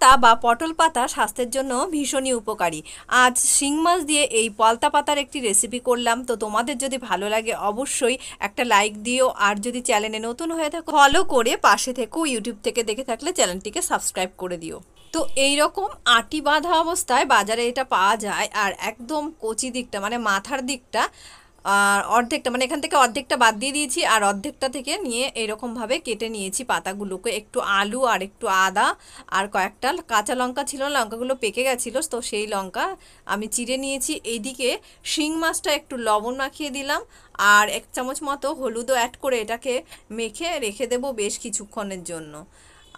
পাতা বা পটল পাতা স্বাস্থ্যের জন্য ভীষণই উপকারী। আজ শিং মাছ দিয়ে এই পলতা পাতার একটি রেসিপি করলাম। তো তোমাদের যদি ভালো লাগে অবশ্যই একটা লাইক দিও, আর যদি চ্যানেলে নতুন হয়ে থাকো ফলো করে পাশে থেকো, ইউটিউব থেকে দেখে থাকলে চ্যানেলটিকে সাবস্ক্রাইব করে দিও। তো এই রকম আটি বাঁধা অবস্থায় বাজারে এটা পাওয়া যায়, আর একদম কচি দিকটা মানে মাথার দিকটা আর অর্ধেকটা মানে এখান থেকে অর্ধেকটা বাদ দিয়ে দিয়েছি, আর অর্ধেকটা থেকে নিয়ে এরকমভাবে কেটে নিয়েছি পাতাগুলোকে। একটু আলু আর একটু আদা আর কয়েকটা কাঁচা লঙ্কা ছিল, লঙ্কাগুলো পেকে গেছিলো, তো সেই লঙ্কা আমি চিড়ে নিয়েছি। এইদিকে শিং মাছটা একটু লবণ মাখিয়ে দিলাম, আর 1 চামচ মতো হলুদও অ্যাড করে এটাকে মেখে রেখে দেবো বেশ কিছুক্ষণের জন্য।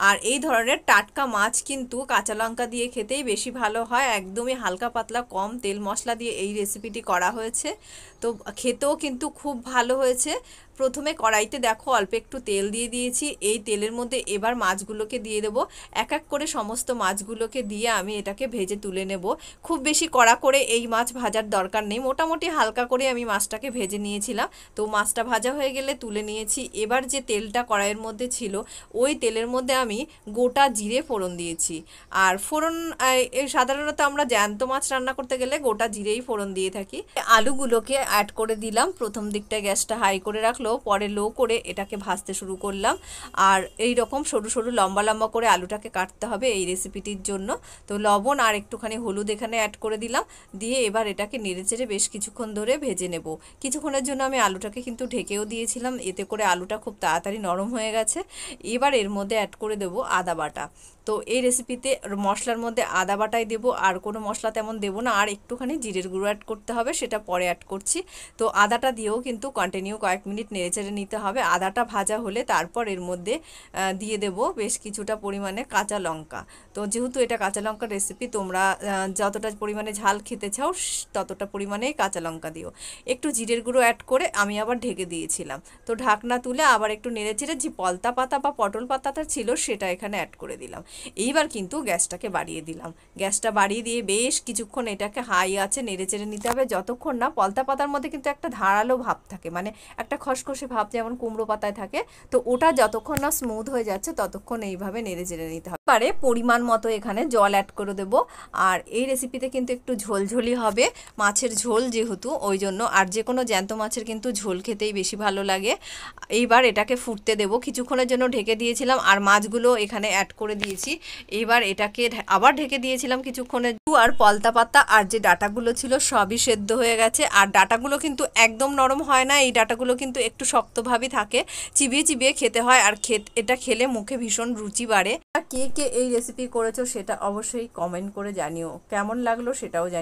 আর এই ধরনের টাটকা মাছ কিন্তু কাঁচা লঙ্কা দিয়ে খেতেই বেশি ভালো হয়। একদমই হালকা পাতলা কম তেল মশলা দিয়ে এই রেসিপিটি করা হয়েছে, তো খেতেও কিন্তু খুব ভালো হয়েছে। প্রথমে কড়াইতে দেখো অল্প একটু তেল দিয়ে দিয়েছি। এই তেলের মধ্যে এবার মাছগুলোকে দিয়ে দেবো। এক এক করে সমস্ত মাছগুলোকে দিয়ে আমি এটাকে ভেজে তুলে নেব। খুব বেশি কড়া করে এই মাছ ভাজার দরকার নেই, মোটামুটি হালকা করে আমি মাছটাকে ভেজে নিয়েছিলাম। তো মাছটা ভাজা হয়ে গেলে তুলে নিয়েছি। এবার যে তেলটা কড়াইয়ের মধ্যে ছিল ওই তেলের মধ্যে আমি গোটা জিরে ফোড়ন দিয়েছি। আর ফোড়ন সাধারণত আমরা জ্যান্ত মাছ রান্না করতে গেলে গোটা জিরেই ফোড়ন দিয়ে থাকি। আলুগুলোকে অ্যাড করে দিলাম। প্রথম দিকটা গ্যাসটা হাই করে রাখলো, পরে লো করে এটাকে ভাজতে শুরু করলাম। আর এই রকম সরু সরু লম্বা লম্বা করে আলুটাকে কাটতে হবে এই রেসিপিটির জন্য। তো লবণ আর একটুখানি হলুদ এখানে অ্যাড করে দিলাম, দিয়ে এবার এটাকে নেড়েচেড়ে বেশ কিছুক্ষণ ধরে ভেজে নেব। কিছুক্ষণের জন্য আমি আলুটাকে কিন্তু ঢেকেও দিয়েছিলাম, এতে করে আলুটা খুব তাড়াতাড়ি নরম হয়ে গেছে। এবার এর মধ্যে অ্যাড করে দেবো আদা বাটা। তো এই রেসিপিতে মশলার মধ্যে আদা বাটাই দেবো, আর কোনো মশলা তেমন দেবো না। আর একটুখানি জিরের গুঁড়ো অ্যাড করতে হবে, সেটা পরে অ্যাড করছি। তো আদাটা দিয়েও কিন্তু কন্টিনিউ কয়েক মিনিট নেড়েচেড়ে নিতে হবে। আদাটা ভাজা হলে তারপর এর মধ্যে দিয়ে দেব বেশ কিছুটা পরিমাণে কাঁচা লঙ্কা। তো যেহেতু এটা কাঁচা লঙ্কার রেসিপি, তোমরা যতটা পরিমাণে ঝাল খেতে চাও ততটা পরিমাণেই কাঁচা লঙ্কা দিও। একটু জিরের গুঁড়ো অ্যাড করে আমি আবার ঢেকে দিয়েছিলাম। তো ঢাকনা তুলে আবার একটু নেড়েচেড়ে যে পলতা পাতা বা পটল পাতাটা ছিল সেটা এখানে অ্যাড করে দিলাম। এইবার কিন্তু গ্যাসটাকে বাড়িয়ে দিলাম। গ্যাসটা বাড়িয়ে দিয়ে বেশ কিছুক্ষণ এটাকে হাই আছে নেড়েচেড়ে নিতে হবে, যতক্ষণ না পলতা পাতার মধ্যে কিন্তু একটা ধারালো ভাব থাকে, মানে একটা খসখসে ভাব যেমন কুমড়ো পাতায় থাকে। তো ওটা যতক্ষণ না স্মুথ হয়ে যাচ্ছে ততক্ষণ এইভাবে নেড়েচেড়ে নিতে হবে। এবারে পরিমাণ মতো এখানে জল অ্যাড করে দেবো। আর এই রেসিপিতে কিন্তু একটু ঝোলঝোলি হবে, মাছের ঝোল যেহেতু ওই জন্য। আর যে কোনো জ্যান্ত মাছের কিন্তু ঝোল খেতেই বেশি ভালো লাগে। এইবার এটাকে ফুটতে দেবো। কিছুক্ষণের জন্য ঢেকে দিয়েছিলাম, আর মাছগুলো এখানে অ্যাড করে দিয়েছি। এবার এটাকে আবার ঢেকে দিয়েছিলাম কিছুক্ষণের। আর পলতা পাতা আর যে ডাটাগুলো ছিল সবই সেদ্ধ হয়ে গেছে। আর ডাটাগুলো কিন্তু একদম নরম হয় না, এই ডাটাগুলো কিন্তু একটু শক্তভাবেই থাকে, চিবিয়ে চিবিয়ে খেতে হয়। আর এটা খেলে মুখে ভীষণ রুচি বাড়ে। আর কে কে এই রেসিপি করেছো সেটা অবশ্যই কমেন্ট করে জানিও, কেমন লাগলো সেটাও জানিও।